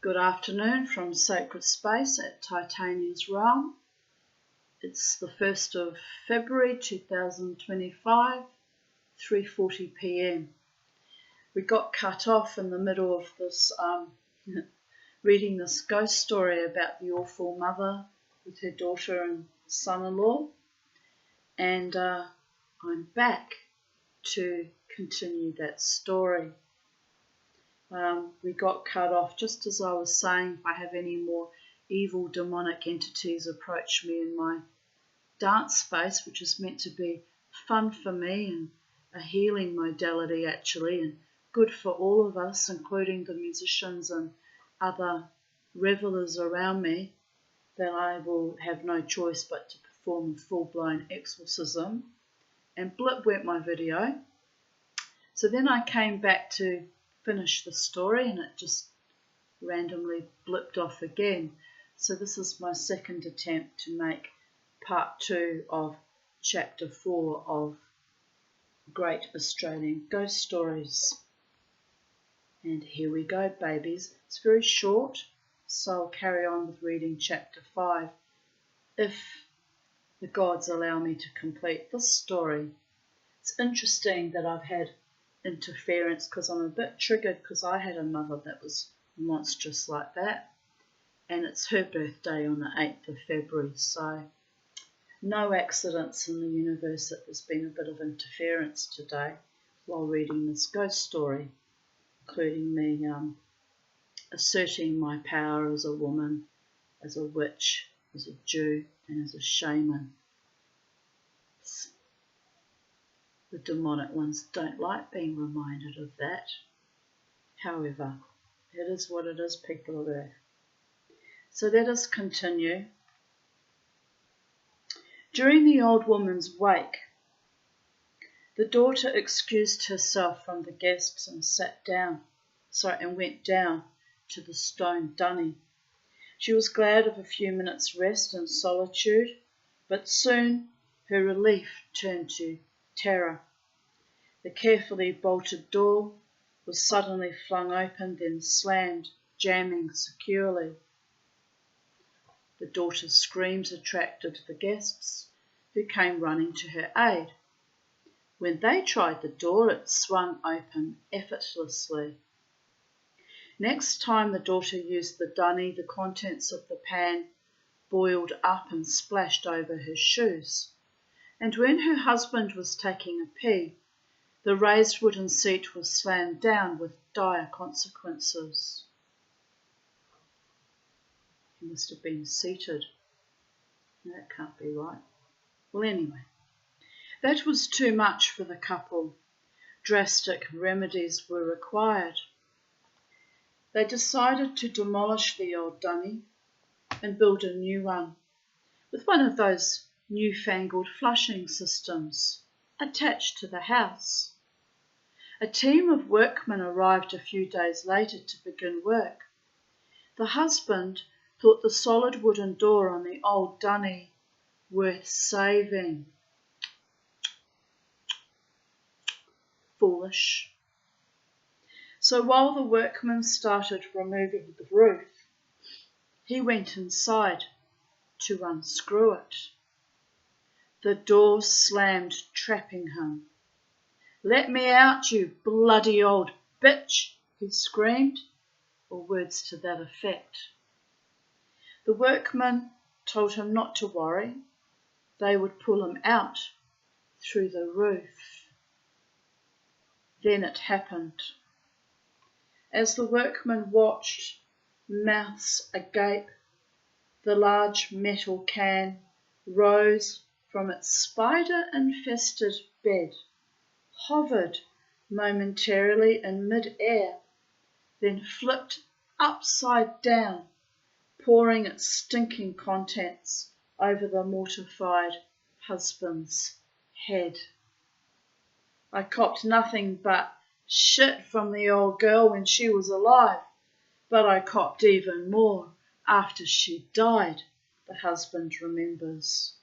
Good afternoon from Sacred Space at Titania's Realm. It's the 1st of February 2025, 3:40 p.m. We got cut off in the middle of this reading this ghost story about the awful mother with her daughter and son-in-law, and I'm back to continue that story. We got cut off just as I was saying, if I have any more evil demonic entities approach me in my dance space, which is meant to be fun for me and a healing modality actually, and good for all of us, including the musicians and other revelers around me, then I will have no choice but to perform a full-blown exorcism. And blip went my video. So then I came back to finish the story and it just randomly blipped off again. So this is my second attempt to make part 2 of chapter 4 of Great Australian Ghost Stories. And here we go, babies. It's very short, so I'll carry on with reading chapter 5 if the gods allow me to complete this story. It's interesting that I've had interference because I'm a bit triggered because I had a mother that was monstrous like that, and it's her birthday on the 8th of February, so no accidents in the universe that there's been a bit of interference today while reading this ghost story, including me asserting my power as a woman, as a witch, as a Jew, and as a shaman. The demonic ones don't like being reminded of that. However, it is what it is, people of Earth. So let us continue. During the old woman's wake, the daughter excused herself from the guests and went down to the stone dunny. She was glad of a few minutes' rest and solitude, but soon her relief turned to terror. The carefully bolted door was suddenly flung open, then slammed, jamming securely. The daughter's screams attracted the guests, who came running to her aid. When they tried the door, it swung open effortlessly. Next time the daughter used the dunny, the contents of the pan boiled up and splashed over her shoes. And when her husband was taking a pee, the raised wooden seat was slammed down with dire consequences. He must have been seated. That can't be right. Well, anyway, that was too much for the couple. Drastic remedies were required. They decided to demolish the old dunny and build a new one with one of those newfangled flushing systems attached to the house. A team of workmen arrived a few days later to begin work. The husband thought the solid wooden door on the old dunny worth saving. Foolish. So while the workmen started removing the roof, he went inside to unscrew it. The door slammed, trapping him. "Let me out, you bloody old bitch," he screamed, or words to that effect. The workmen told him not to worry. They would pull him out through the roof. Then it happened. As the workmen watched, mouths agape, the large metal can rose from its spider-infested bed, hovered momentarily in mid-air, then flipped upside down, pouring its stinking contents over the mortified husband's head. I copped nothing but shit from the old girl when she was alive, but I copped even more after she died, the husband remembers.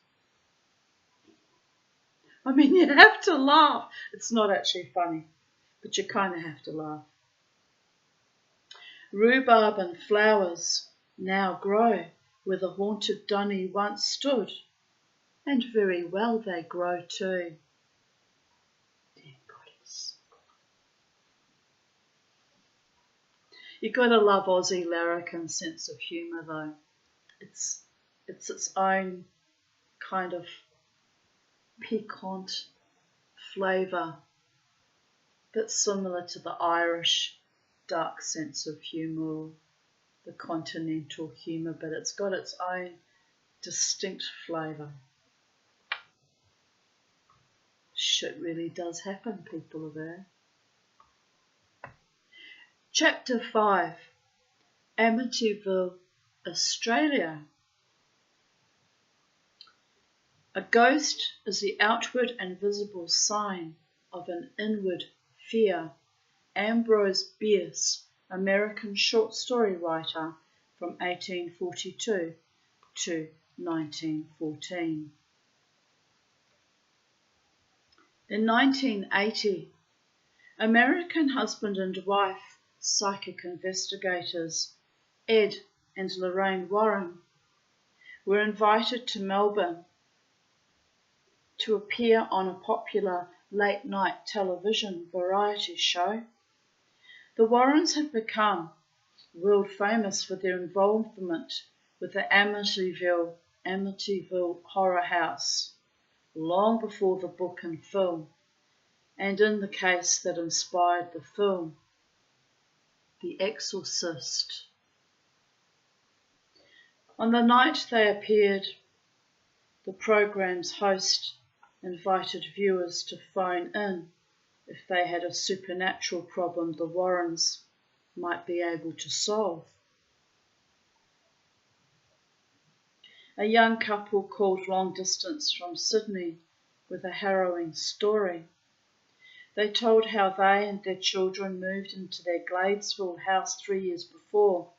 I mean, you have to laugh. It's not actually funny, but you kind of have to laugh. Rhubarb and flowers now grow where the haunted dunny once stood, and very well they grow too. Dear goddess. You gotta love Aussie larrikin sense of humour though. It's its own kind of piquant flavour, but similar to the Irish dark sense of humour, the continental humour, but it's got its own distinct flavour. Shit really does happen, people of Earth. Chapter 5, Amityville, Australia. A ghost is the outward and visible sign of an inward fear. Ambrose Bierce, American short story writer from 1842 to 1914. In 1980, American husband and wife psychic investigators Ed and Lorraine Warren were invited to Melbourne to appear on a popular late-night television variety show. The Warrens have become world famous for their involvement with the Amityville Horror House long before the book and film, and in the case that inspired the film, The Exorcist. On the night they appeared, the program's host invited viewers to phone in if they had a supernatural problem the Warrens might be able to solve. A young couple called long distance from Sydney with a harrowing story. They told how they and their children moved into their Gladesville house 3 years before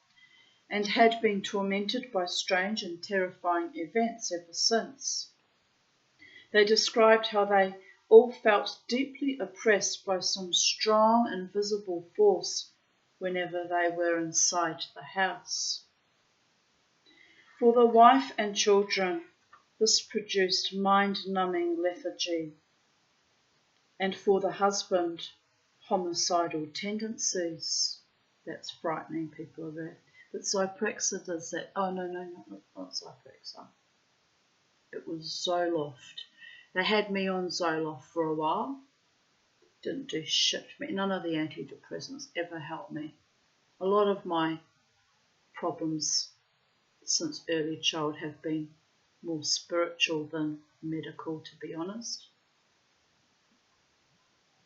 and had been tormented by strange and terrifying events ever since. They described how they all felt deeply oppressed by some strong invisible force whenever they were inside the house. For the wife and children, this produced mind-numbing lethargy, and for the husband, homicidal tendencies. That's frightening, people of Earth. But Zyprexa does that. Oh, no, not Zyprexa. It was Zoloft. They had me on Zoloft for a while. Didn't do shit for me. None of the antidepressants ever helped me. A lot of my problems since early childhood have been more spiritual than medical, to be honest.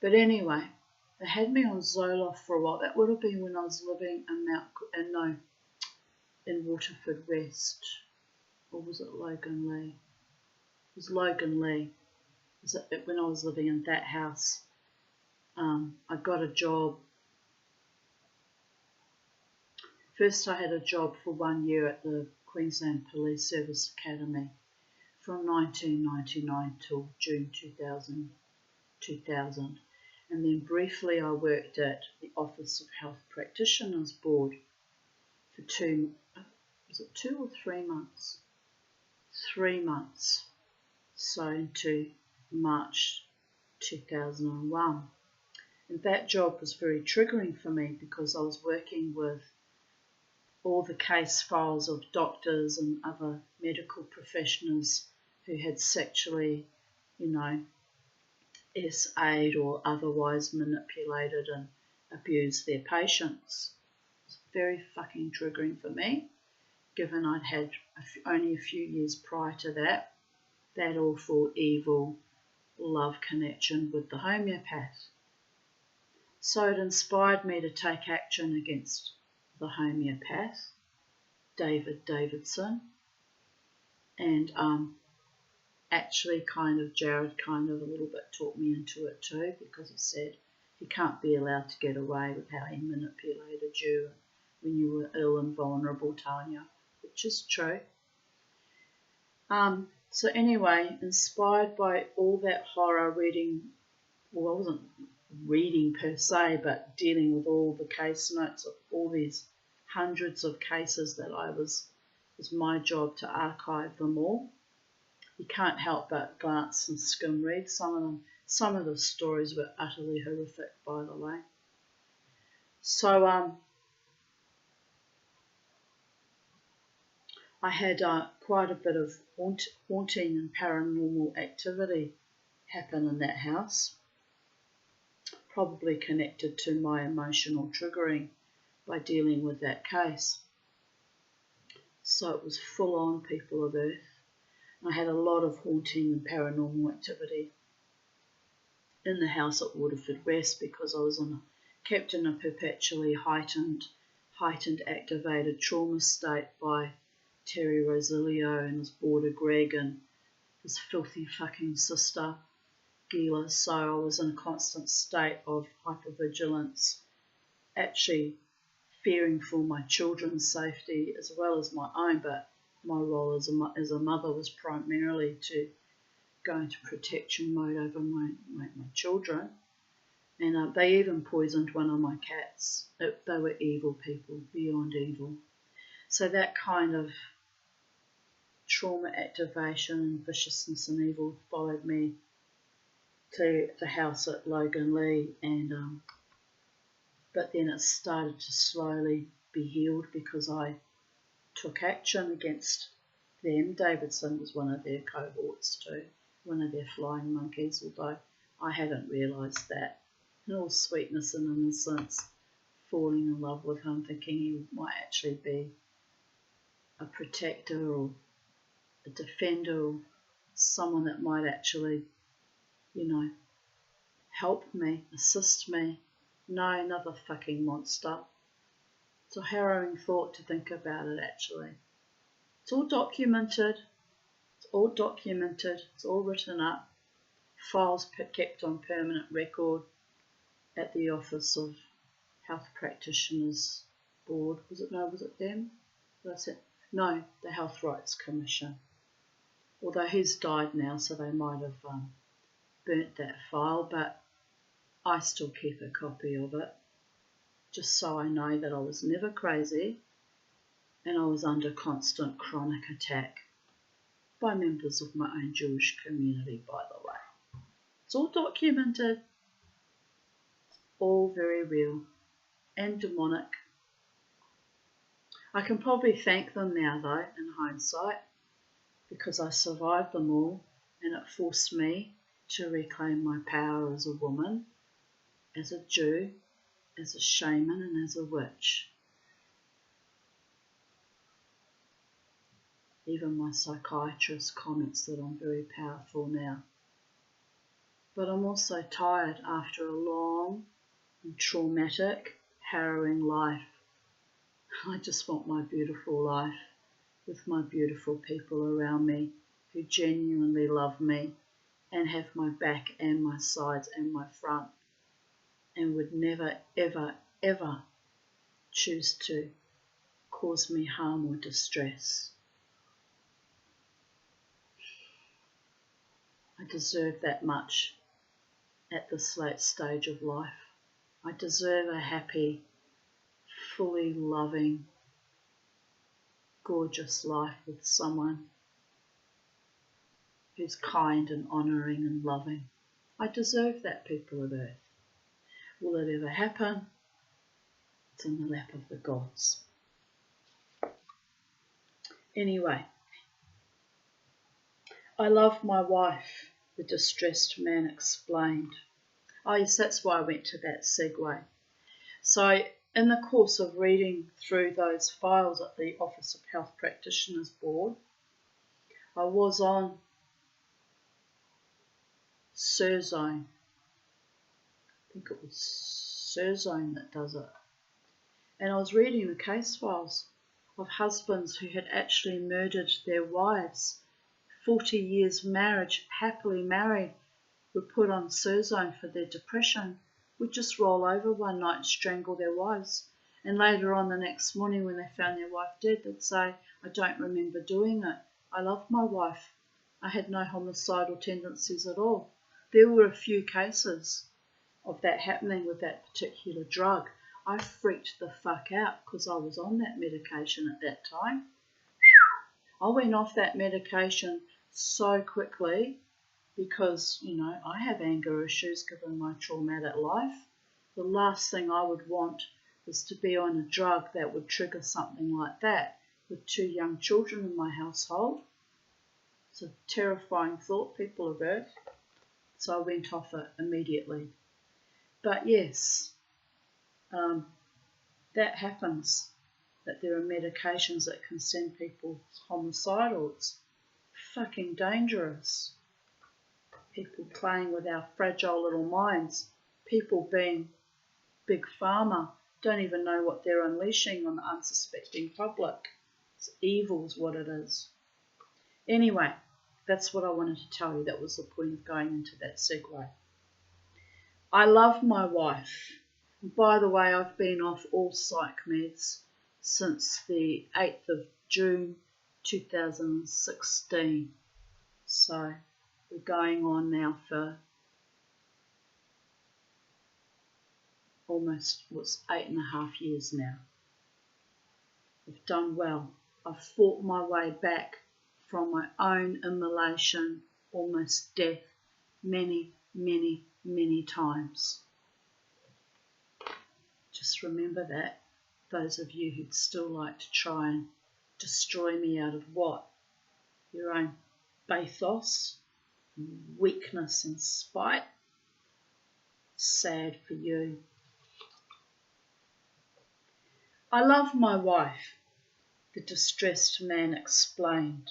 But anyway, they had me on Zoloft for a while. That would have been when I was living in Waterford West. Or was it Logan Lee? It was Logan Lee. Was it when I was living in that house? I got a job. First I had a job for 1 year at the Queensland Police Service Academy from 1999 till June 2000. And then briefly I worked at the Office of Health Practitioners Board for 2 or 3 months? 3 months. So into March 2001. And that job was very triggering for me because I was working with all the case files of doctors and other medical professionals who had sexually, SA'd or otherwise manipulated and abused their patients. It was very fucking triggering for me, given I'd had only a few years prior to that awful, evil love connection with the homeopath. So it inspired me to take action against the homeopath, David Davidson, and Jared kind of a little bit talked me into it too, because he said he can't be allowed to get away with how he manipulated you when you were ill and vulnerable, Tanya, which is true. So anyway, inspired by all that horror reading, well, I wasn't reading per se, but dealing with all the case notes of all these hundreds of cases that it was my job to archive them all. You can't help but glance and skim read some of them. Some of the stories were utterly horrific, by the way. So I had quite a bit of haunting and paranormal activity happen in that house, probably connected to my emotional triggering by dealing with that case. So it was full on, people of Earth. I had a lot of haunting and paranormal activity in the house at Waterford West because I was kept in a perpetually heightened activated trauma state by Terry Rosilio and his boarder Greg and his filthy fucking sister Gila. So I was in a constant state of hypervigilance, actually fearing for my children's safety as well as my own, but my role as a mother was primarily to go into protection mode over my children. And they even poisoned one of my cats. They were evil people, beyond evil. So that kind of trauma activation, viciousness and evil followed me to the house at Logan Lee, and but then it started to slowly be healed because I took action against them. Davidson was one of their cohorts too, one of their flying monkeys, although I hadn't realised that. In all sweetness and innocence, falling in love with him, thinking he might actually be a protector or a defender or someone that might actually, help me, assist me. No, another fucking monster. It's a harrowing thought to think about it, actually. It's all documented. It's all written up. Files kept on permanent record at the Office of Health Practitioners Board. Was it them? No, the Health Rights Commission. Although he's died now, so they might have burnt that file, but I still keep a copy of it, just so I know that I was never crazy and I was under constant chronic attack by members of my own Jewish community, by the way. It's all documented, all very real and demonic. I can probably thank them now, though, in hindsight, because I survived them all and it forced me to reclaim my power as a woman, as a Jew, as a shaman and as a witch. Even my psychiatrist comments that I'm very powerful now. But I'm also tired after a long and traumatic, harrowing life. I just want my beautiful life with my beautiful people around me who genuinely love me and have my back and my sides and my front and would never, ever, ever choose to cause me harm or distress. I deserve that much at this late stage of life. I deserve a happy, fully loving, gorgeous life with someone who's kind and honouring and loving. I deserve that, people of Earth. Will it ever happen? It's in the lap of the gods. Anyway, I love my wife, the distressed man explained. Oh yes, that's why I went to that segue. So in the course of reading through those files at the Office of Health Practitioners Board, I was on Surzone. I think it was Surzone that does it. And I was reading the case files of husbands who had actually murdered their wives. 40 years marriage, happily married, were put on Surzone for their depression, would just roll over one night and strangle their wives. And later on the next morning when they found their wife dead, they'd say, I don't remember doing it. I loved my wife. I had no homicidal tendencies at all. There were a few cases of that happening with that particular drug. I freaked the fuck out because I was on that medication at that time. I went off that medication so quickly because, I have anger issues given my traumatic life. The last thing I would want is to be on a drug that would trigger something like that with 2 young children in my household. It's a terrifying thought, people of Earth. So I went off it immediately. But yes, that happens, that there are medications that can send people homicidal. It's fucking dangerous. People playing with our fragile little minds. People being big pharma don't even know what they're unleashing on the unsuspecting public. It's evil is what it is. Anyway, that's what I wanted to tell you. That was the point of going into that segue. I love my wife. By the way, I've been off all psych meds since the 8th of June 2016. So we're going on now for almost 8.5 years now. I've done well. I've fought my way back from my own immolation, almost death, many, many, many times. Just remember that, those of you who'd still like to try and destroy me out of what? Your own bathos, weakness and spite. Sad for you. I love my wife, the distressed man explained.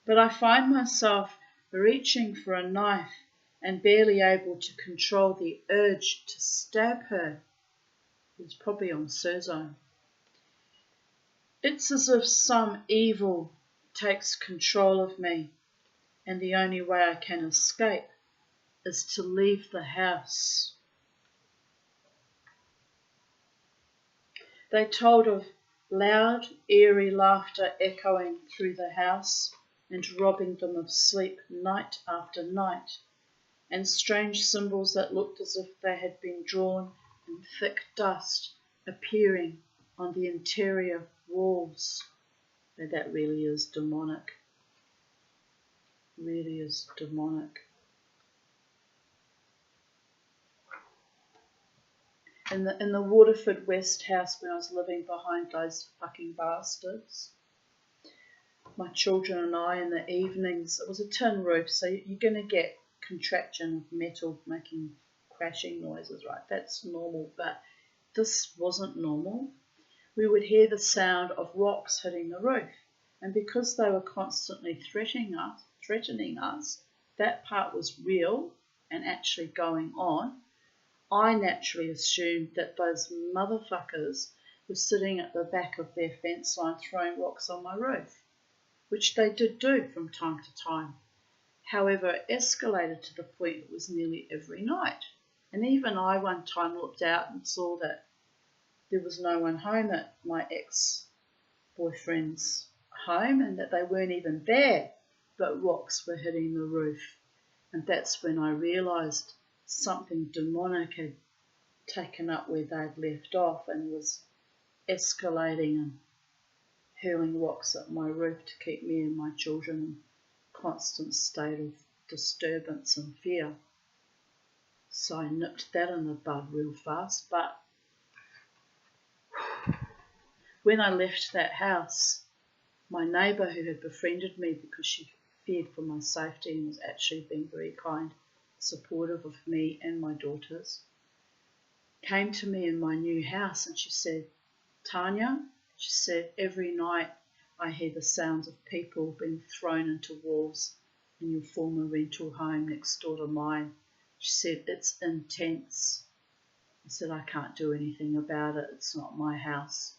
But I find myself reaching for a knife and barely able to control the urge to stab her. It's probably on Surzone. It's as if some evil takes control of me, and the only way I can escape is to leave the house. They told of loud, eerie laughter echoing through the house and robbing them of sleep night after night, and strange symbols that looked as if they had been drawn in thick dust appearing on the interior walls. That really is demonic. Really is demonic. In the Waterford West house when I was living behind those fucking bastards, my children and I in the evenings, it was a tin roof, so you're going to get contraction of metal making crashing noises, right? That's normal, but this wasn't normal. We would hear the sound of rocks hitting the roof, and because they were constantly threatening us, that part was real and actually going on. I naturally assumed that those motherfuckers were sitting at the back of their fence line throwing rocks on my roof, which they did do from time to time. However, it escalated to the point it was nearly every night. And even I one time looked out and saw that there was no one home at my ex-boyfriend's home and that they weren't even there, but rocks were hitting the roof. And that's when I realised something demonic had taken up where they'd left off and was escalating and hurling rocks at my roof to keep me and my children in a constant state of disturbance and fear. So I nipped that in the bud real fast. But when I left that house, my neighbour, who had befriended me because she feared for my safety and was actually being very kind, supportive of me and my daughters, came to me in my new house and she said, Tanya, she said, every night I hear the sounds of people being thrown into walls in your former rental home next door to mine. She said, it's intense. I said, I can't do anything about it. It's not my house.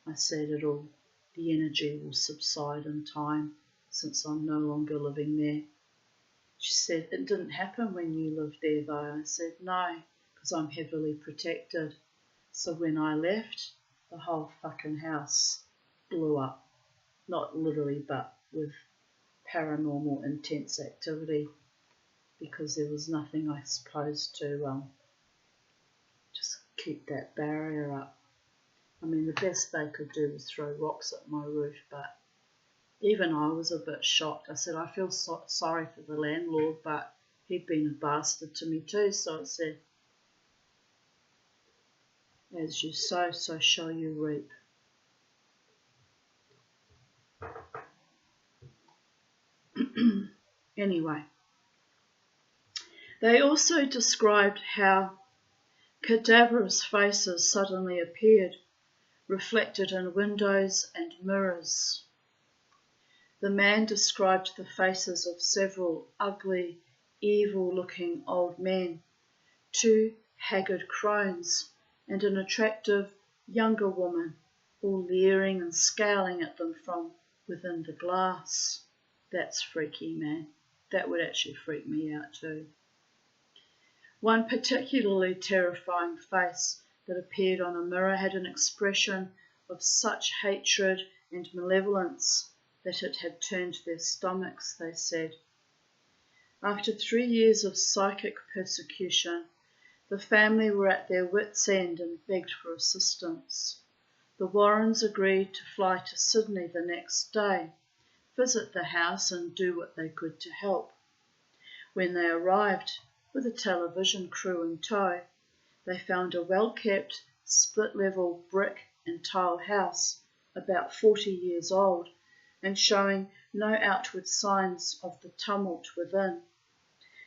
I said, the energy will subside in time since I'm no longer living there. She said, it didn't happen when you lived there though. I said, no, because I'm heavily protected. So when I left, the whole fucking house blew up. Not literally, but with paranormal intense activity, because there was nothing, I suppose, to keep that barrier up. I mean, the best they could do was throw rocks at my roof, but even I was a bit shocked. I said, I feel sorry for the landlord, but he'd been a bastard to me too. So I said, as you sow, so shall you reap. Anyway, they also described how cadaverous faces suddenly appeared, reflected in windows and mirrors. The man described the faces of several ugly, evil-looking old men, 2 haggard crones, and an attractive younger woman, all leering and scowling at them from within the glass. That's freaky, man. That would actually freak me out too. One particularly terrifying face that appeared on a mirror had an expression of such hatred and malevolence that it had turned their stomachs, they said. After 3 years of psychic persecution, the family were at their wits' end and begged for assistance. The Warrens agreed to fly to Sydney the next day, visit the house and do what they could to help. When they arrived, with a television crew in tow, they found a well-kept, split-level brick and tile house, about 40 years old, and showing no outward signs of the tumult within.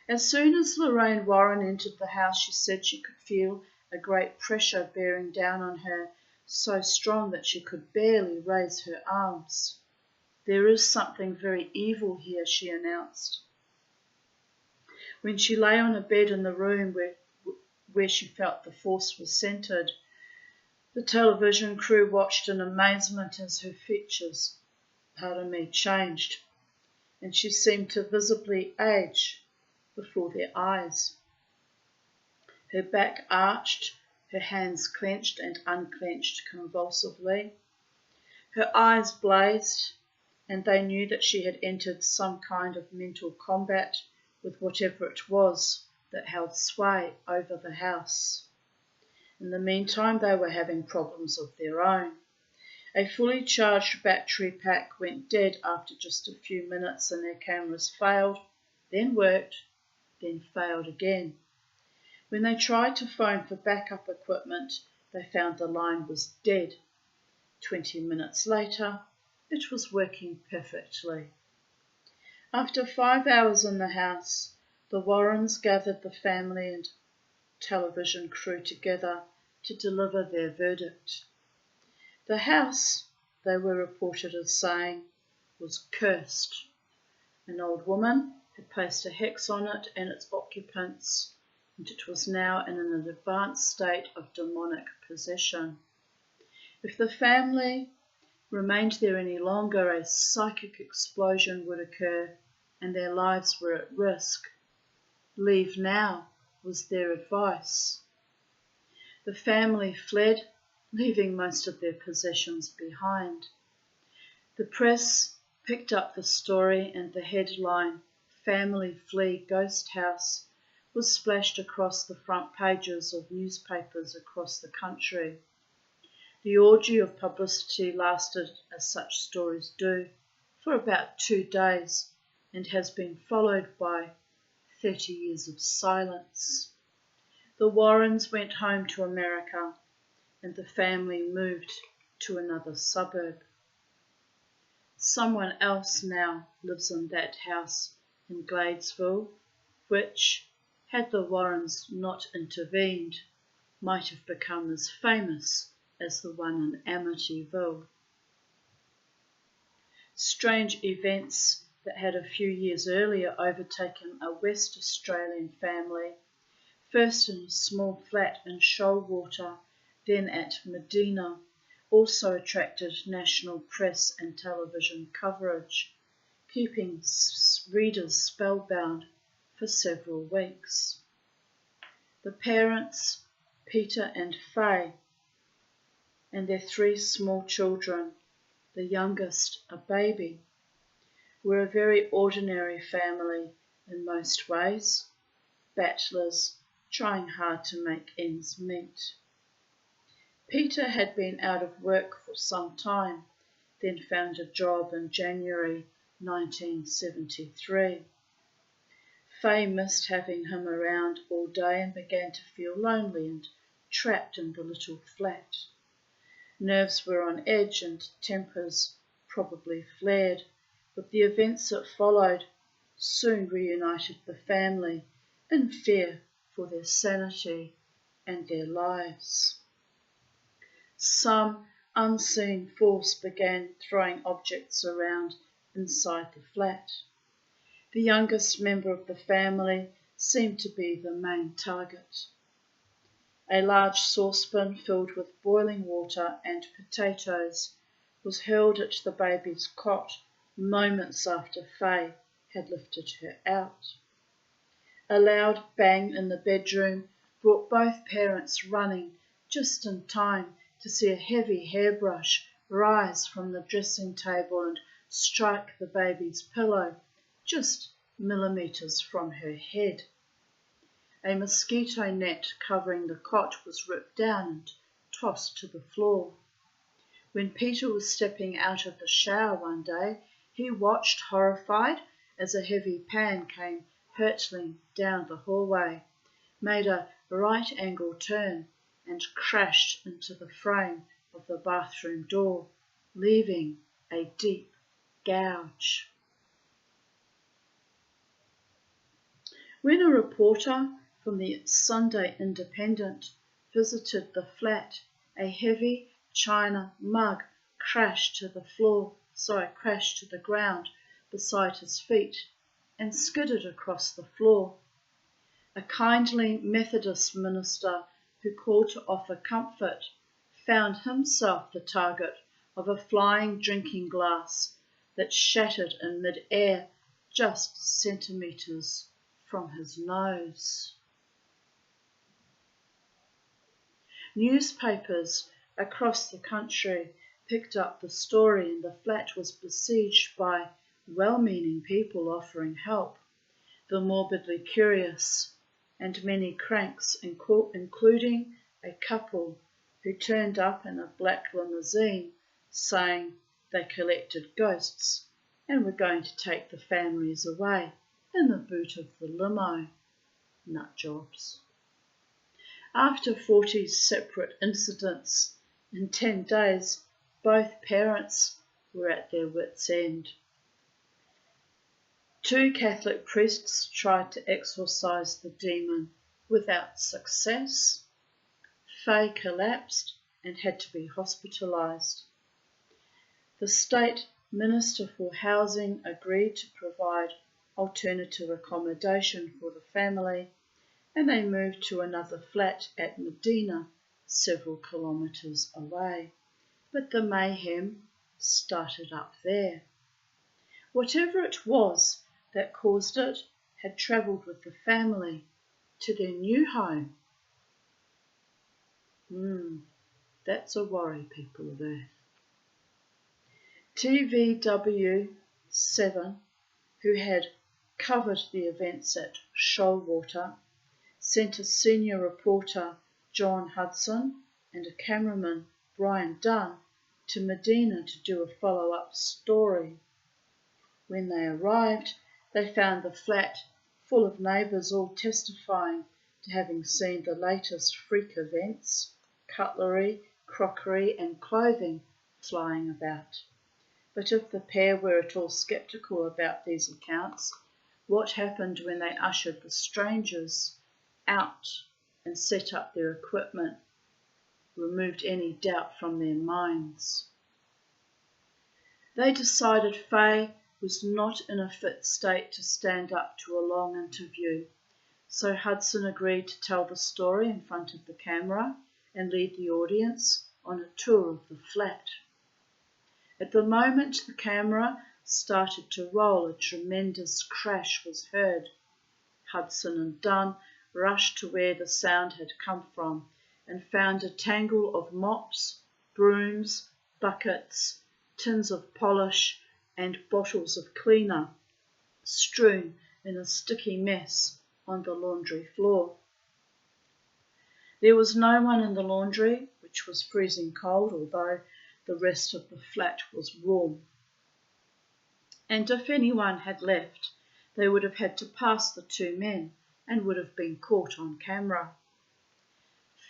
As soon as Lorraine Warren entered the house, she said she could feel a great pressure bearing down on her, so strong that she could barely raise her arms. There is something very evil here, she announced. When she lay on a bed in the room where she felt the force was centred, the television crew watched in amazement as her features, changed, and she seemed to visibly age before their eyes. Her back arched, her hands clenched and unclenched convulsively. Her eyes blazed, and they knew that she had entered some kind of mental combat with whatever it was that held sway over the house. In the meantime, they were having problems of their own. A fully charged battery pack went dead after just a few minutes and their cameras failed, then worked, then failed again. When they tried to phone for backup equipment, they found the line was dead. 20 minutes later, it was working perfectly. After 5 hours in the house, the Warrens gathered the family and television crew together to deliver their verdict. The house, they were reported as saying, was cursed. An old woman had placed a hex on it and its occupants, and it was now in an advanced state of demonic possession. If the family remained there any longer, a psychic explosion would occur and their lives were at risk. Leave now, was their advice. The family fled, leaving most of their possessions behind. The press picked up the story and the headline, "Family Flee Ghost House," was splashed across the front pages of newspapers across the country. The orgy of publicity lasted, as such stories do, for about 2 days and has been followed by 30 years of silence. The Warrens went home to America and the family moved to another suburb. Someone else now lives in that house in Gladesville, which, had the Warrens not intervened, might have become as famous as the one in Amityville. Strange events that had a few years earlier overtaken a West Australian family, first in a small flat in Shoalwater, then at Medina, also attracted national press and television coverage, keeping readers spellbound for several weeks. The parents, Peter and Faye, and their 3 small children, the youngest a baby, were a very ordinary family in most ways, bachelors trying hard to make ends meet. Peter had been out of work for some time, then found a job in January 1973. Faye missed having him around all day and began to feel lonely and trapped in the little flat. Nerves were on edge and tempers probably flared, but the events that followed soon reunited the family in fear for their sanity and their lives. Some unseen force began throwing objects around inside the flat. The youngest member of the family seemed to be the main target. A large saucepan filled with boiling water and potatoes was hurled at the baby's cot moments after Faye had lifted her out. A loud bang in the bedroom brought both parents running just in time to see a heavy hairbrush rise from the dressing table and strike the baby's pillow just millimetres from her head. A mosquito net covering the cot was ripped down and tossed to the floor. When Peter was stepping out of the shower one day, he watched horrified as a heavy pan came hurtling down the hallway, made a right angle turn and crashed into the frame of the bathroom door, leaving a deep gouge. When a reporter from the Sunday Independent visited the flat, a heavy china mug crashed to the ground beside his feet and skidded across the floor. A kindly Methodist minister who called to offer comfort found himself the target of a flying drinking glass that shattered in mid-air just centimetres from his nose. Newspapers across the country picked up the story, and the flat was besieged by well-meaning people offering help, the morbidly curious, and many cranks, including a couple who turned up in a black limousine saying they collected ghosts and were going to take the families away in the boot of the limo. Nutjobs. After 40 separate incidents in 10 days, both parents were at their wits' end. 2 Catholic priests tried to exorcise the demon without success. Faye collapsed and had to be hospitalised. The State Minister for Housing agreed to provide alternative accommodation for the family, and they moved to another flat at Medina, several kilometres away. But the mayhem started up there. Whatever it was that caused it had travelled with the family to their new home. That's a worry, people of Earth. TVW7, who had covered the events at Shoalwater, sent a senior reporter, John Hudson, and a cameraman, Brian Dunn, to Medina to do a follow-up story. When they arrived, they found the flat full of neighbours all testifying to having seen the latest freak events, cutlery, crockery and clothing flying about. But if the pair were at all sceptical about these accounts, what happened when they ushered the strangers out and set up their equipment removed any doubt from their minds. They decided Faye was not in a fit state to stand up to a long interview, so Hudson agreed to tell the story in front of the camera and lead the audience on a tour of the flat. At the moment the camera started to roll, a tremendous crash was heard. Hudson and Dunn rushed to where the sound had come from and found a tangle of mops, brooms, buckets, tins of polish and bottles of cleaner strewn in a sticky mess on the laundry floor. There was no one in the laundry, which which was freezing cold, although the rest of the flat was warm. And if anyone had left, they would have had to pass the two men and would have been caught on camera.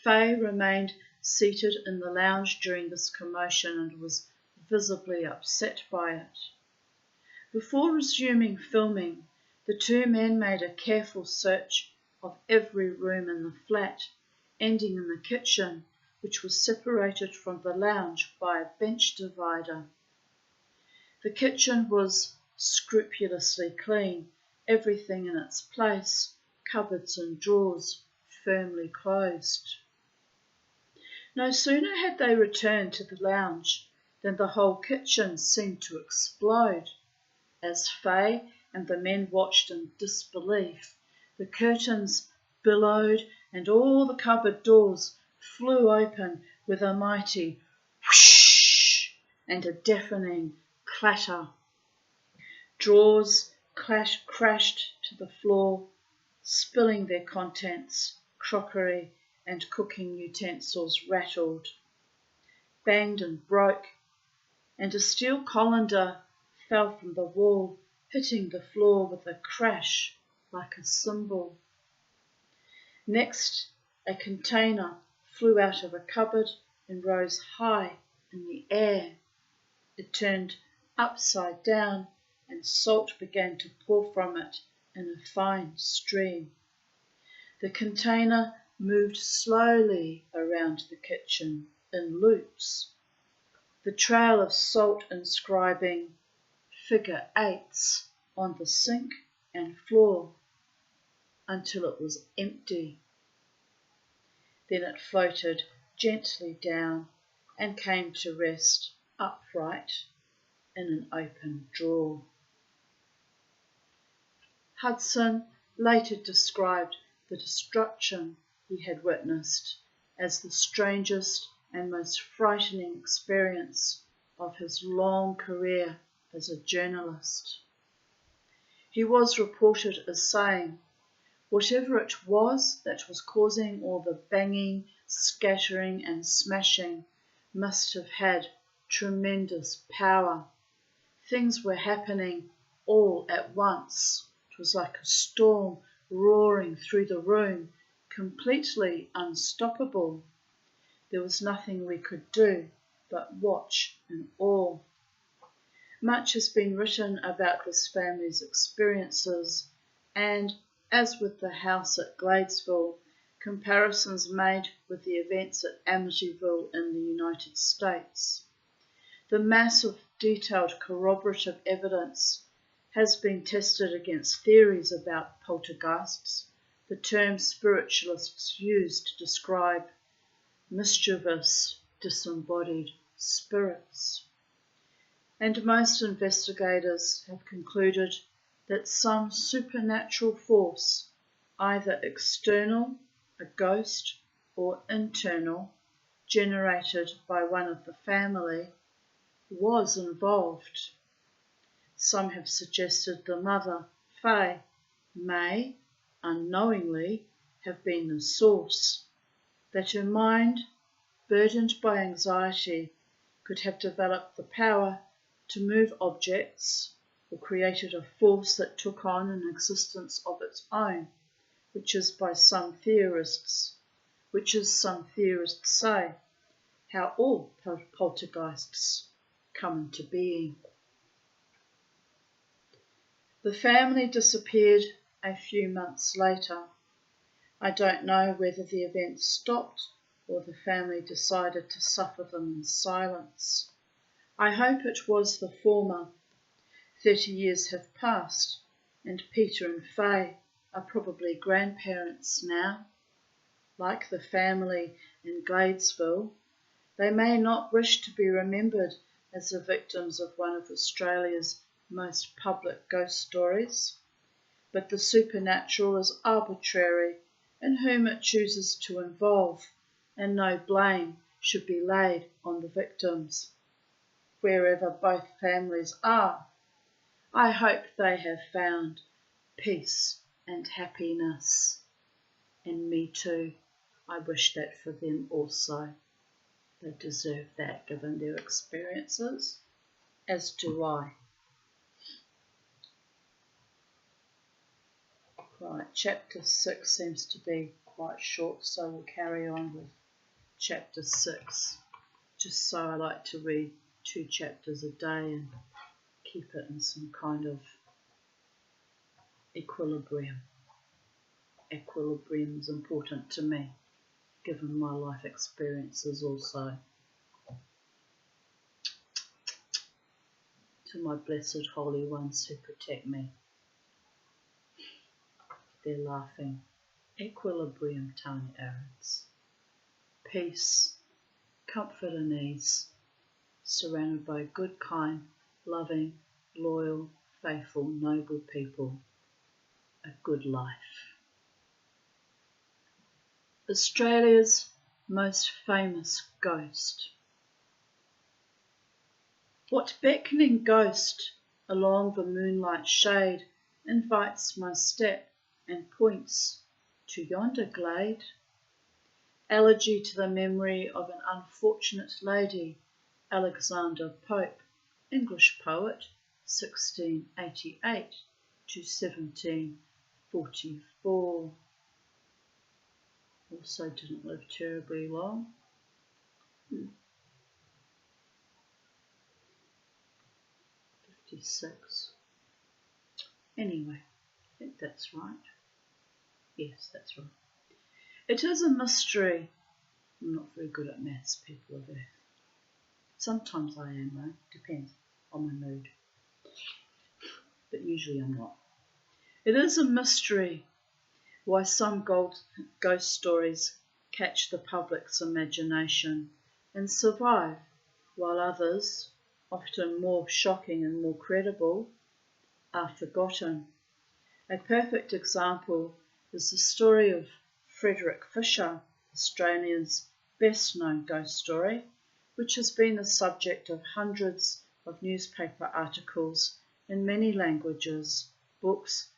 Faye remained seated in the lounge during this commotion and was visibly upset by it. Before resuming filming, the two men made a careful search of every room in the flat, ending in the kitchen, which was separated from the lounge by a bench divider. The kitchen was scrupulously clean, everything in its place, cupboards and drawers firmly closed. No sooner had they returned to the lounge than the whole kitchen seemed to explode. As Faye and the men watched in disbelief, the curtains billowed and all the cupboard doors flew open with a mighty whoosh and a deafening clatter. Drawers crashed to the floor, spilling their contents. Crockery and cooking utensils rattled, banged and broke, and a steel colander fell from the wall, hitting the floor with a crash like a cymbal. Next, a container flew out of a cupboard and rose high in the air. It turned upside down and salt began to pour from it in a fine stream. The container moved slowly around the kitchen in loops, the trail of salt inscribing figure eights on the sink and floor until it was empty. Then it floated gently down and came to rest upright in an open drawer. Hudson later described the destruction he had witnessed as the strangest and most frightening experience of his long career as a journalist. He was reported as saying, "Whatever it was that was causing all the banging, scattering and smashing must have had tremendous power. Things were happening all at once. It was like a storm roaring through the room, completely unstoppable. There was nothing we could do but watch in awe." Much has been written about this family's experiences, and, as with the house at Gladesville, comparisons made with the events at Amityville in the United States. The mass of detailed corroborative evidence has been tested against theories about poltergeists, the term spiritualists use to describe mischievous, disembodied spirits. And most investigators have concluded that some supernatural force, either external, a ghost, or internal, generated by one of the family, was involved. Some have suggested the mother, Faye, may, unknowingly, have been the source, that her mind, burdened by anxiety, could have developed the power to move objects or created a force that took on an existence of its own, which is some theorists say, how all poltergeists come into being. The family disappeared a few months later. I don't know whether the events stopped or the family decided to suffer them in silence. I hope it was the former. 30 years have passed, and Peter and Faye are probably grandparents now. Like the family in Gladesville, they may not wish to be remembered as the victims of one of Australia's most public ghost stories, but the supernatural is arbitrary in whom it chooses to involve, and no blame should be laid on the victims. Wherever both families are, I hope they have found peace and happiness. And me too, I wish that for them also. They deserve that given their experiences, as do I. Right, chapter 6 seems to be quite short, so we'll carry on with chapter 6. Just so I like to read 2 chapters a day and keep it in some kind of equilibrium. Equilibrium is important to me, given my life experiences also. To my blessed holy ones who protect me. They're laughing. Equilibrium, Tanya Aarons. Peace, comfort and ease, surrounded by good, kind, loving, loyal, faithful, noble people. A good life. Australia's most famous ghost. What beckoning ghost along the moonlight shade invites my step and points to yonder glade? Elegy to the memory of an unfortunate lady, Alexander Pope, English poet, 1688 to 1744. Also didn't live terribly long. 56. Anyway, I think that's right. Yes, that's right. It is a mystery. I'm not very good at maths, people of Earth. Sometimes I am, though. Depends on my mood. But usually I'm not. It is a mystery why some ghost stories catch the public's imagination and survive, while others, often more shocking and more credible, are forgotten. A perfect example is the story of Frederick Fisher, Australia's best-known ghost story, which has been the subject of hundreds of newspaper articles in many languages, books,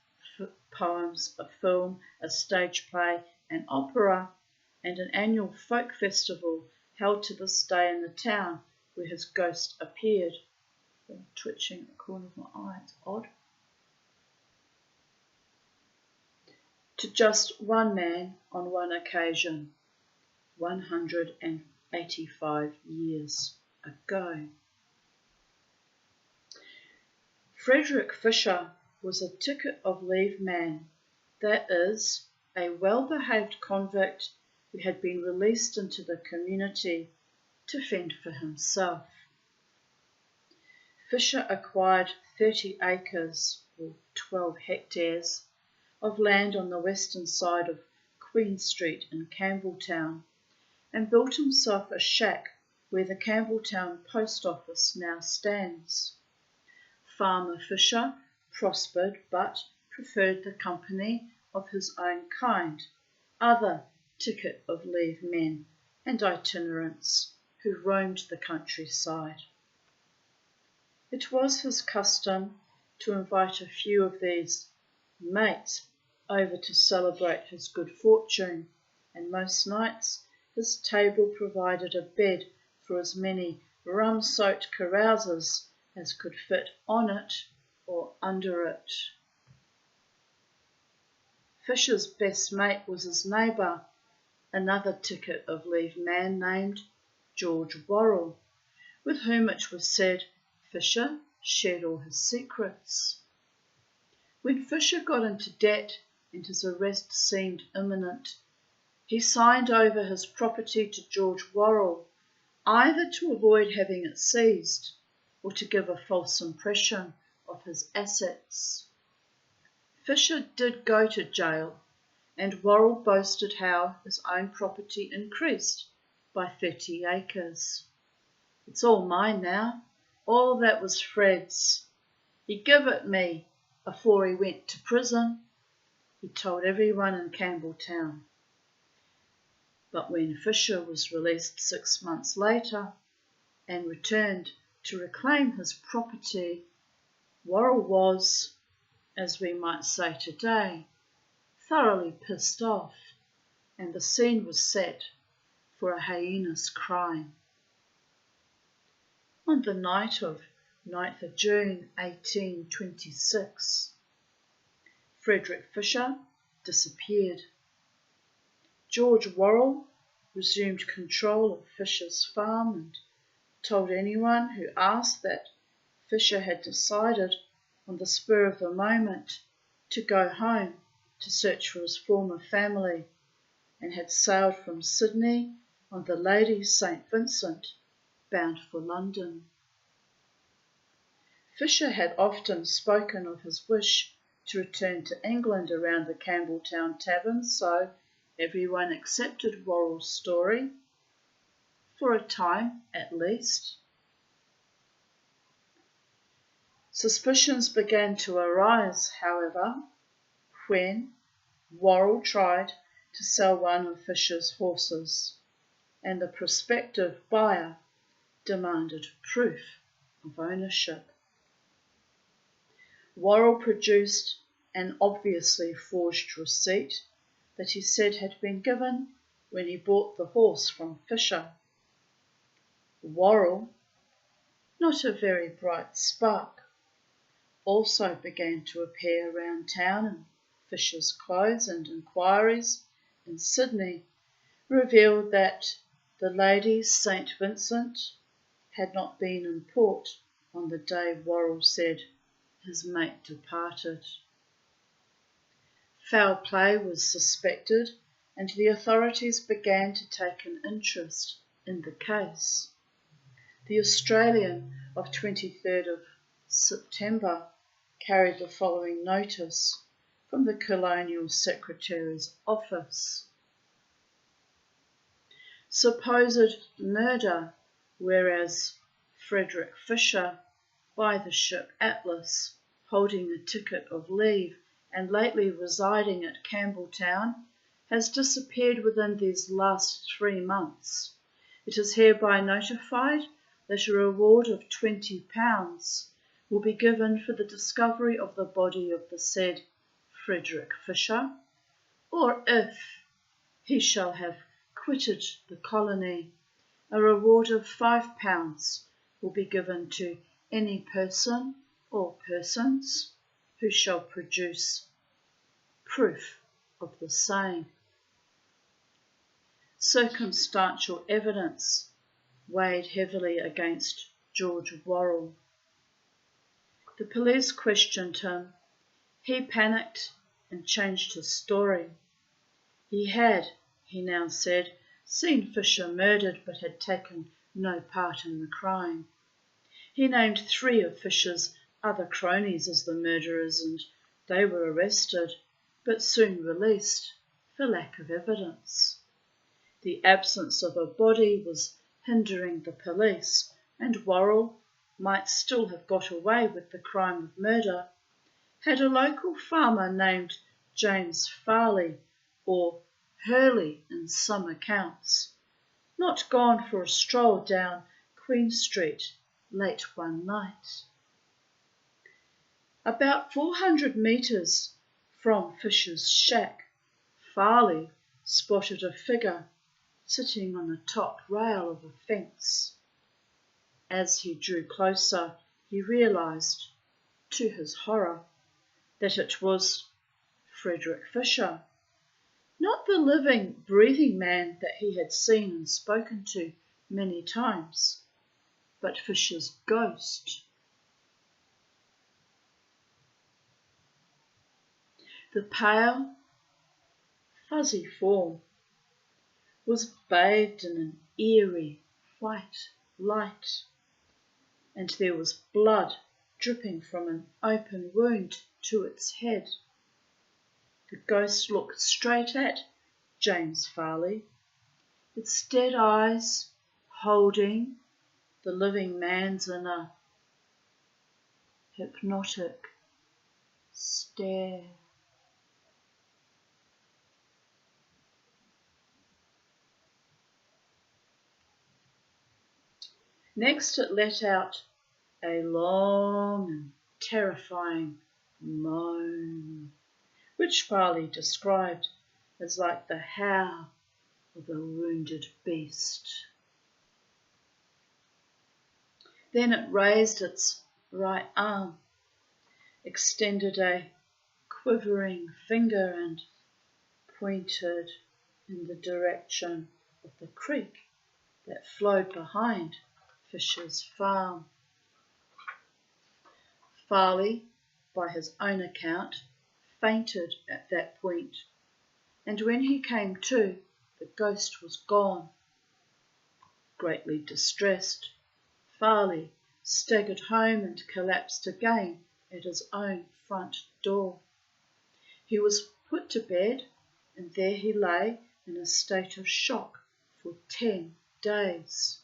poems, a film, a stage play, an opera, and an annual folk festival held to this day in the town where his ghost appeared. I'm twitching at the corner of my eye, it's odd. To just one man on one occasion, 185 years ago. Frederick Fisher was a ticket of leave man, that is, a well-behaved convict who had been released into the community to fend for himself. Fisher acquired 30 acres, or 12 hectares, of land on the western side of Queen Street in Campbelltown and built himself a shack where the Campbelltown post office now stands. Farmer Fisher prospered but preferred the company of his own kind, other ticket of leave men and itinerants who roamed the countryside. It was his custom to invite a few of these mates over to celebrate his good fortune, and most nights his table provided a bed for as many rum-soaked carousers as could fit on it or under it. Fisher's best mate was his neighbour, another ticket of leave man named George Worrell, with whom it was said Fisher shared all his secrets. When Fisher got into debt and his arrest seemed imminent, he signed over his property to George Worrell, either to avoid having it seized or to give a false impression of his assets. Fisher did go to jail, and Worrell boasted how his own property increased by 30 acres. It's all mine now. All that was Fred's. He give it me afore he went to prison, he told everyone in Campbelltown. But when Fisher was released 6 months later and returned to reclaim his property, Worrell was, as we might say today, thoroughly pissed off, and the scene was set for a heinous crime. On the night of 9th of June 1826, Frederick Fisher disappeared. George Worrell resumed control of Fisher's farm and told anyone who asked that Fisher had decided on the spur of the moment to go home to search for his former family and had sailed from Sydney on the Lady St. Vincent, bound for London. Fisher had often spoken of his wish to return to England around the Campbelltown Tavern, so everyone accepted Worrell's story, for a time at least. Suspicions began to arise, however, when Worrell tried to sell one of Fisher's horses, and the prospective buyer demanded proof of ownership. Worrell produced an obviously forged receipt that he said had been given when he bought the horse from Fisher. Worrell, not a very bright spark, also began to appear around town in Fisher's clothes, and inquiries in Sydney revealed that the Lady St. Vincent had not been in port on the day Worrell said his mate departed. Foul play was suspected, and the authorities began to take an interest in the case. The Australian of 23rd of September carried the following notice from the Colonial Secretary's office. Supposed murder, whereas Frederick Fisher, by the ship Atlas, holding a ticket of leave and lately residing at Campbelltown, has disappeared within these last 3 months. It is hereby notified that a reward of £20 will be given for the discovery of the body of the said Frederick Fisher, or if he shall have quitted the colony, a reward of £5 will be given to any person or persons who shall produce proof of the same. Circumstantial evidence weighed heavily against George Worrell. The police questioned him. He panicked and changed his story. He had, he now said, seen Fisher murdered but had taken no part in the crime. He named 3 of Fisher's other cronies as the murderers, and they were arrested but soon released for lack of evidence. The absence of a body was hindering the police, and Worrell might still have got away with the crime of murder had a local farmer named James Farley, or Hurley in some accounts, not gone for a stroll down Queen Street late one night. About 400 metres from Fisher's shack, Farley spotted a figure sitting on the top rail of a fence. As he drew closer, he realised, to his horror, that it was Frederick Fisher, not the living, breathing man that he had seen and spoken to many times, but Fisher's ghost. The pale, fuzzy form was bathed in an eerie white light, and there was blood dripping from an open wound to its head. The ghost looked straight at James Farley, its dead eyes holding the living man's in a hypnotic stare. Next it let out a long and terrifying moan, which Farley described as like the howl of a wounded beast. Then it raised its right arm, extended a quivering finger and pointed in the direction of the creek that flowed behind Fisher's farm. Farley, by his own account, fainted at that point, and when he came to, the ghost was gone. Greatly distressed, Farley staggered home and collapsed again at his own front door. He was put to bed, and there he lay in a state of shock for 10 days.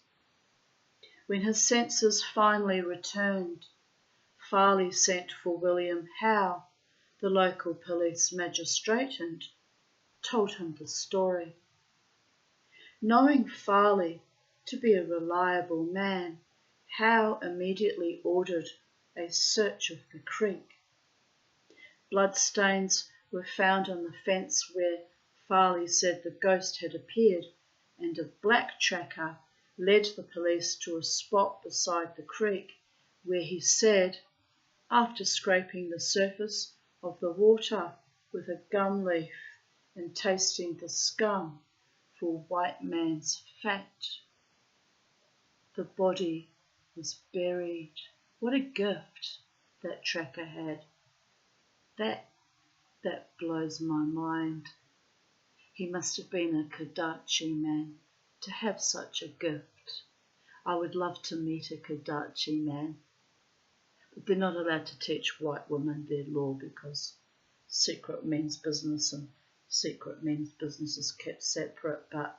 When his senses finally returned, Farley sent for William Howe, the local police magistrate, and told him the story. Knowing Farley to be a reliable man, Howe immediately ordered a search of the creek. Bloodstains were found on the fence where Farley said the ghost had appeared, and a black tracker led the police to a spot beside the creek where he said, after scraping the surface of the water with a gum leaf and tasting the scum for white man's fat, the body was buried. What a gift that tracker had. That blows my mind. He must have been a Kadachi man to have such a gift. I would love to meet a Kadachi man. But they're not allowed to teach white women their law because secret men's business and secret men's business is kept separate. But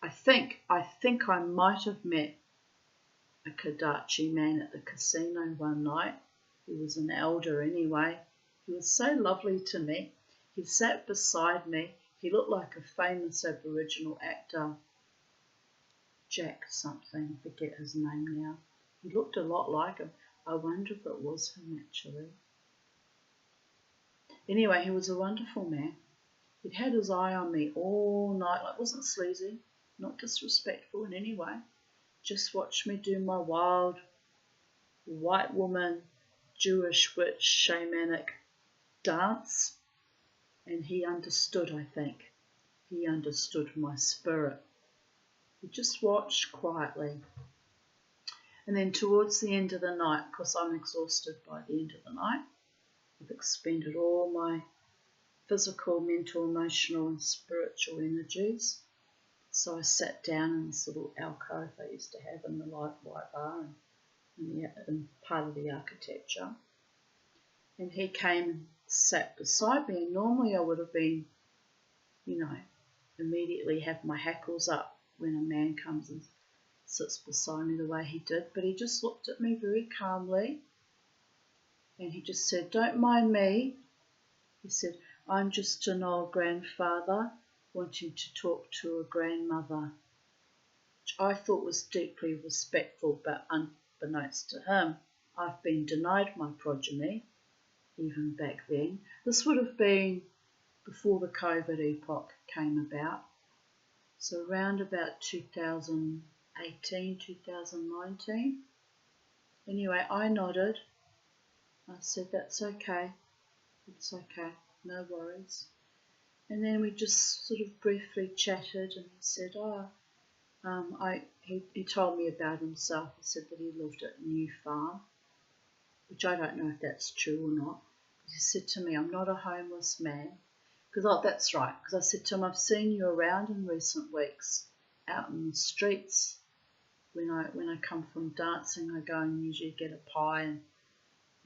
I think I might have met a Kadachi man at the casino one night. He was an elder anyway. He was so lovely to me. He sat beside me. He looked like a famous Aboriginal actor, Jack something, I forget his name now. He looked a lot like him. I wonder if it was him actually. Anyway, he was a wonderful man. He'd had his eye on me all night. Like, wasn't sleazy, not disrespectful in any way. Just watched me do my wild white woman, Jewish witch, shamanic dance. And he understood, I think. He understood my spirit. He just watched quietly. And then towards the end of the night, because I'm exhausted by the end of the night, I've expended all my physical, mental, emotional and spiritual energies. So I sat down in this little alcove I used to have in the white bar and part of the architecture. And he came and sat beside me, and normally I would have been, immediately have my hackles up when a man comes and sits beside me the way he did, but he just looked at me very calmly and he just said, "Don't mind me." He said, "I'm just an old grandfather wanting to talk to a grandmother," which I thought was deeply respectful, but unbeknownst to him, I've been denied my progeny even back then. This would have been before the COVID epoch came about, so around about 2018, 2019. Anyway, I nodded. I said, "That's okay. It's okay. No worries." And then we just sort of briefly chatted, and he said, he told me about himself. He said that he lived at New Farm, which I don't know if that's true or not. He said to me, "I'm not a homeless man." Because, that's right, because I said to him, "I've seen you around in recent weeks, out in the streets. When I come from dancing, I go and usually get a pie and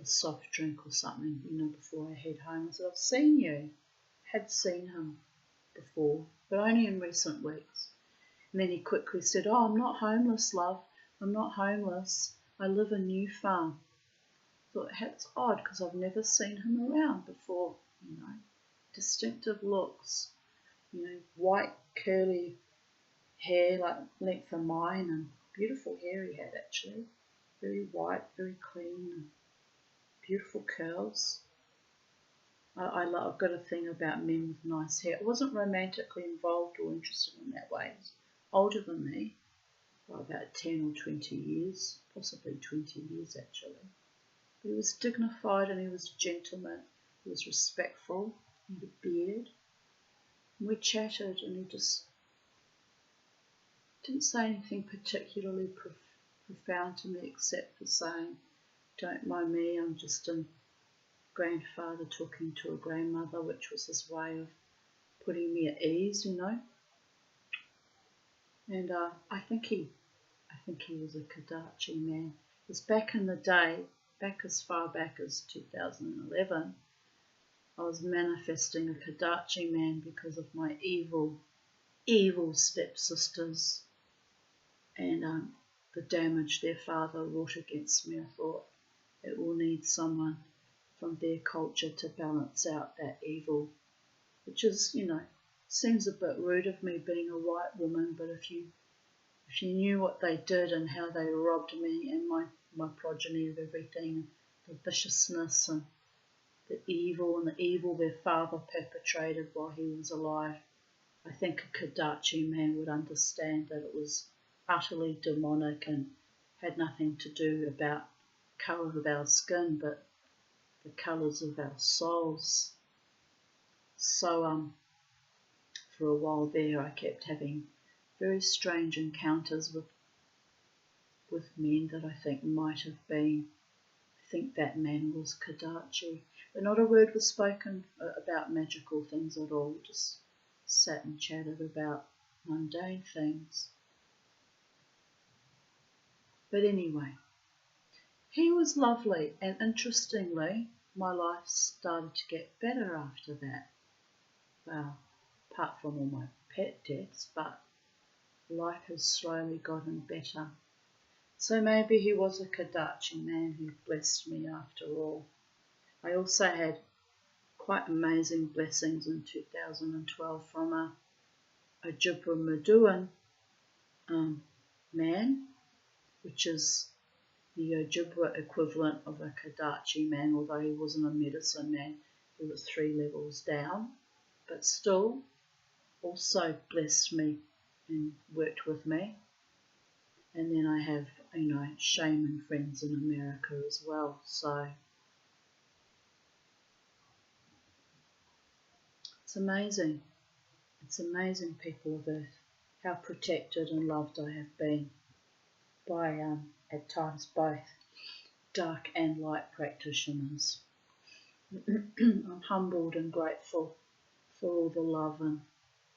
a soft drink or something, before I head home." I said, "I've seen you." Had seen him before, but only in recent weeks. And then he quickly said, "Oh, I'm not homeless, love. I'm not homeless. I live in New Farm." I thought, that's odd because I've never seen him around before, Distinctive looks, white curly hair, like length of mine, and beautiful hair he had actually. Very white, very clean, and beautiful curls. I've got a thing about men with nice hair. I wasn't romantically involved or interested in that way. He was older than me, for about 10 or 20 years, possibly 20 years actually. But he was dignified and he was a gentleman, he was respectful, he had a beard. And we chatted and he just didn't say anything particularly profound to me except for saying, "Don't mind me, I'm just a grandfather talking to a grandmother," which was his way of putting me at ease, you know. And I think he was a Kadachi man. Because back in the day, back as far back as 2011, I was manifesting a Kadachi man because of my evil stepsisters and the damage their father wrought against me. I thought it will need someone from their culture to balance out that evil, which is, you know, seems a bit rude of me being a white woman, but if you knew what they did and how they robbed me and my progeny of everything, the viciousness and the evil their father perpetrated while he was alive, I think a Kadachi man would understand that it was utterly demonic and had nothing to do about colour of our skin, but the colours of our souls. So for a while there I kept having very strange encounters with men that I think might have been, I think that man was Kadachi. But not a word was spoken about magical things at all, just sat and chatted about mundane things. But anyway, he was lovely, and interestingly, my life started to get better after that. Well, apart from all my pet deaths, but life has slowly gotten better. So maybe he was a Kadachi man who blessed me after all. I also had quite amazing blessings in 2012 from a Ojibwa man, which is the Ojibwa equivalent of a Kadachi man, although he wasn't a medicine man, he was 3 levels down, but still also blessed me and worked with me. And then I have, you know, shaman friends in America as well. So it's amazing. It's amazing, people of Earth, how protected and loved I have been by, at times, both dark and light practitioners. I'm humbled and grateful for all the love and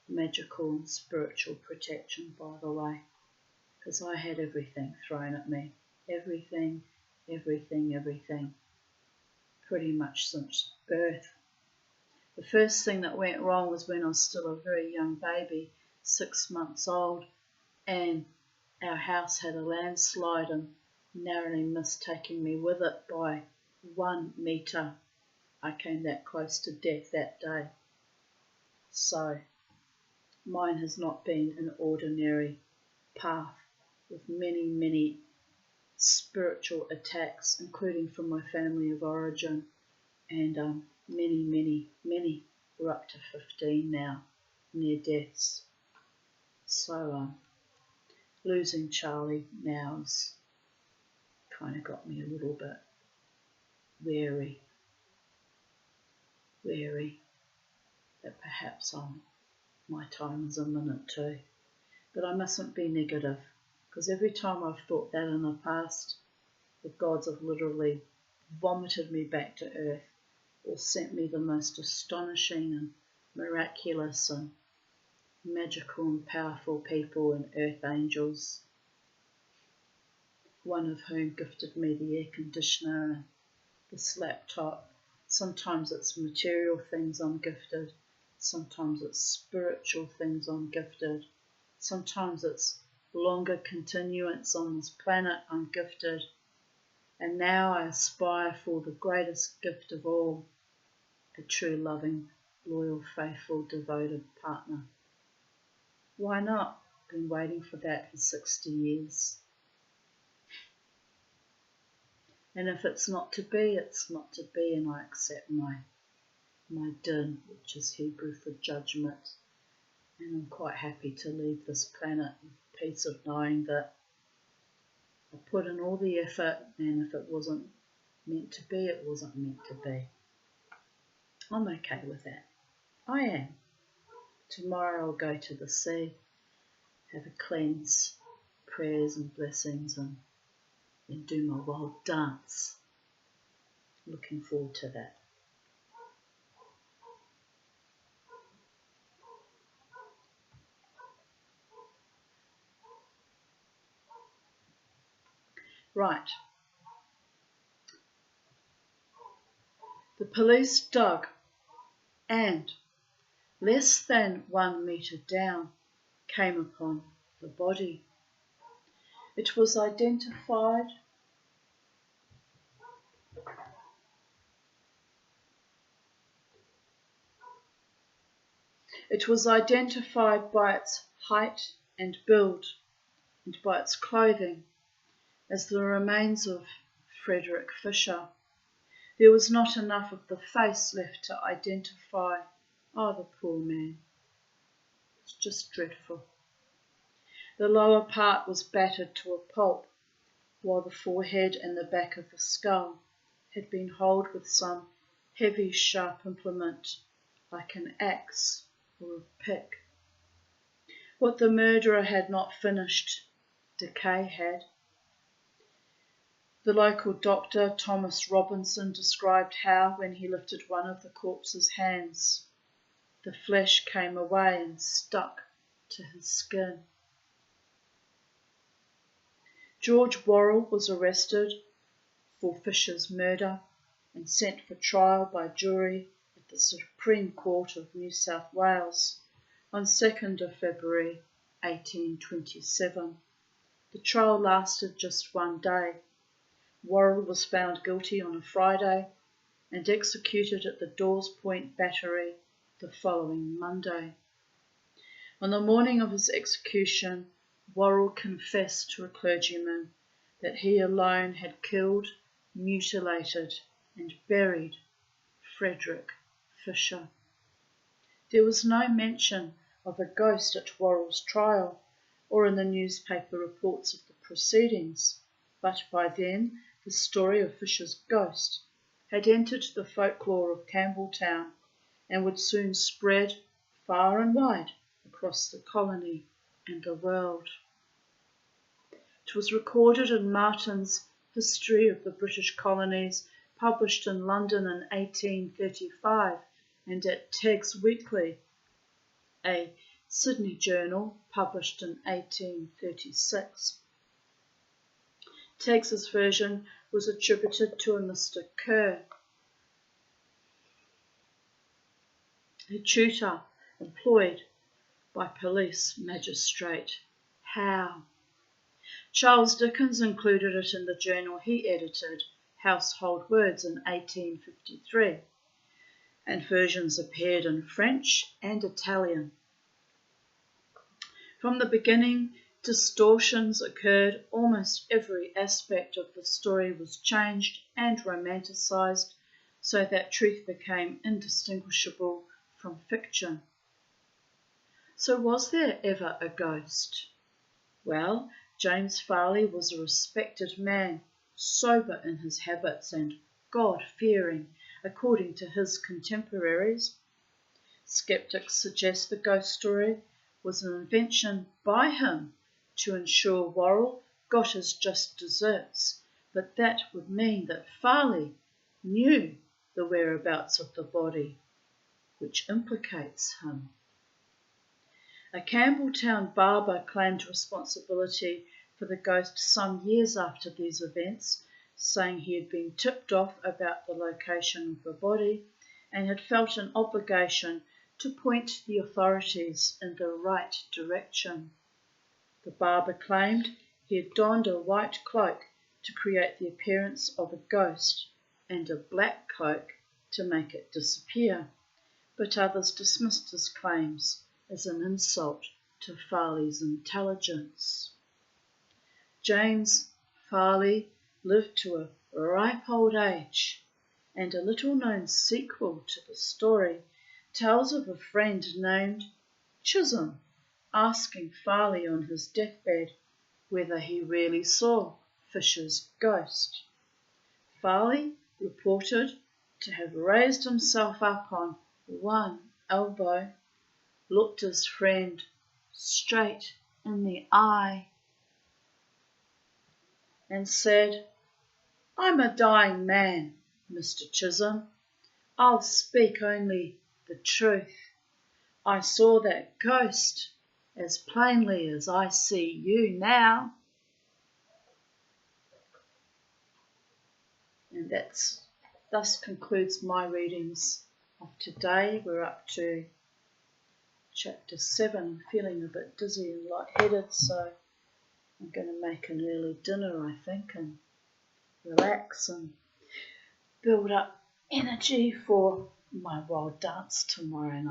magical and spiritual protection, by the way, because I had everything thrown at me. Everything, pretty much since birth. The first thing that went wrong was when I was still a very young baby, 6 months old, and our house had a landslide and narrowly missed taking me with it by 1 metre. I came that close to death that day. So mine has not been an ordinary path, with many spiritual attacks, including from my family of origin, and many, we're up to 15 now, near deaths. So losing Charlie now has kind of got me a little bit wary that perhaps my time is imminent too. But I mustn't be negative, because every time I've thought that in the past, the gods have literally vomited me back to earth, or sent me the most astonishing and miraculous and magical and powerful people and earth angels, one of whom gifted me the air conditioner and this laptop. Sometimes it's material things I'm gifted, sometimes it's spiritual things I'm gifted, sometimes it's longer continuance on this planet I'm gifted, and now I aspire for the greatest gift of all, a true, loving, loyal, faithful, devoted partner. Why not? Been waiting for that for 60 years. And if it's not to be, it's not to be, and I accept my din, which is Hebrew for judgment. And I'm quite happy to leave this planet with peace of knowing that I put in all the effort, and if it wasn't meant to be, it wasn't meant to be. I'm okay with that. I am. Tomorrow I'll go to the sea, have a cleanse, prayers and blessings, and then do my wild dance. Looking forward to that. Right. The police dug and, less than 1 metre down, came upon the body. It was identified by its height and build and by its clothing as the remains of Frederick Fisher. There was not enough of the face left to identify. Oh, the poor man. It's just dreadful. The lower part was battered to a pulp, while the forehead and the back of the skull had been holed with some heavy, sharp implement, like an axe or a pick. What the murderer had not finished, decay had. The local doctor, Thomas Robinson, described how, when he lifted one of the corpse's hands, the flesh came away and stuck to his skin. George Worrell was arrested for Fisher's murder and sent for trial by jury at the Supreme Court of New South Wales on 2nd of February 1827. The trial lasted just 1 day. Worrell was found guilty on a Friday and executed at the Dawes Point Battery the following Monday. On the morning of his execution, Worrell confessed to a clergyman that he alone had killed, mutilated and buried Frederick Fisher. There was no mention of a ghost at Worrell's trial or in the newspaper reports of the proceedings, but by then the story of Fisher's ghost had entered the folklore of Campbelltown and would soon spread far and wide across the colony and the world. It was recorded in Martin's History of the British Colonies, published in London in 1835, and at Tag's Weekly, a Sydney journal, published in 1836. Taggs's version was attributed to a Mr. Kerr, a tutor employed by police magistrate Howe. Charles Dickens included it in the journal he edited, Household Words, in 1853, and versions appeared in French and Italian. From the beginning, distortions occurred. Almost every aspect of the story was changed and romanticised so that truth became indistinguishable from fiction. So was there ever a ghost? Well, James Farley was a respected man, sober in his habits and God-fearing, according to his contemporaries. Skeptics suggest the ghost story was an invention by him to ensure Worrell got his just deserts, but that would mean that Farley knew the whereabouts of the body, which implicates him. A Campbelltown barber claimed responsibility for the ghost some years after these events, saying he had been tipped off about the location of the body and had felt an obligation to point the authorities in the right direction. The barber claimed he had donned a white cloak to create the appearance of a ghost and a black cloak to make it disappear, but others dismissed his claims as an insult to Farley's intelligence. James Farley lived to a ripe old age, and a little-known sequel to the story tells of a friend named Chisholm asking Farley on his deathbed whether he really saw Fisher's ghost. Farley reported to have raised himself up on one elbow, looked his friend straight in the eye, and said, "I'm a dying man, Mr. Chisholm. I'll speak only the truth. I saw that ghost as plainly as I see you now." And thus concludes my readings of today. We're up to chapter 7. Feeling a bit dizzy and lightheaded, so I'm going to make an early dinner, I think, and relax and build up energy for my wild dance tomorrow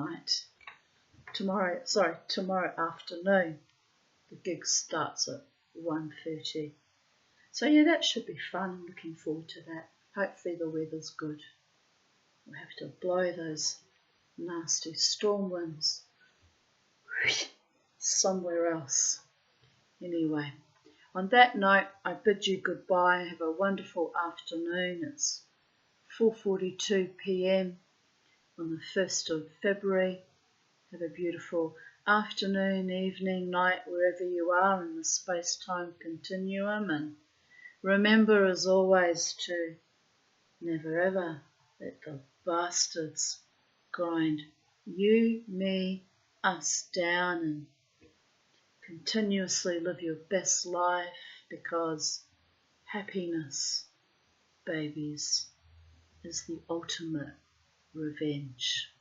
afternoon. The gig starts at 1:30. So yeah, that should be fun. I'm looking forward to that. Hopefully the weather's good. We'll have to blow those nasty storm winds somewhere else. Anyway, on that note, I bid you goodbye. Have a wonderful afternoon. It's 4:42 p.m. on the 1st of February. Have a beautiful afternoon, evening, night, wherever you are in the space-time continuum. And remember, as always, to never ever let the bastards grind you, me, us down, and continuously live your best life, because happiness, babies, is the ultimate revenge.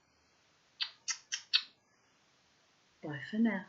Bye for now.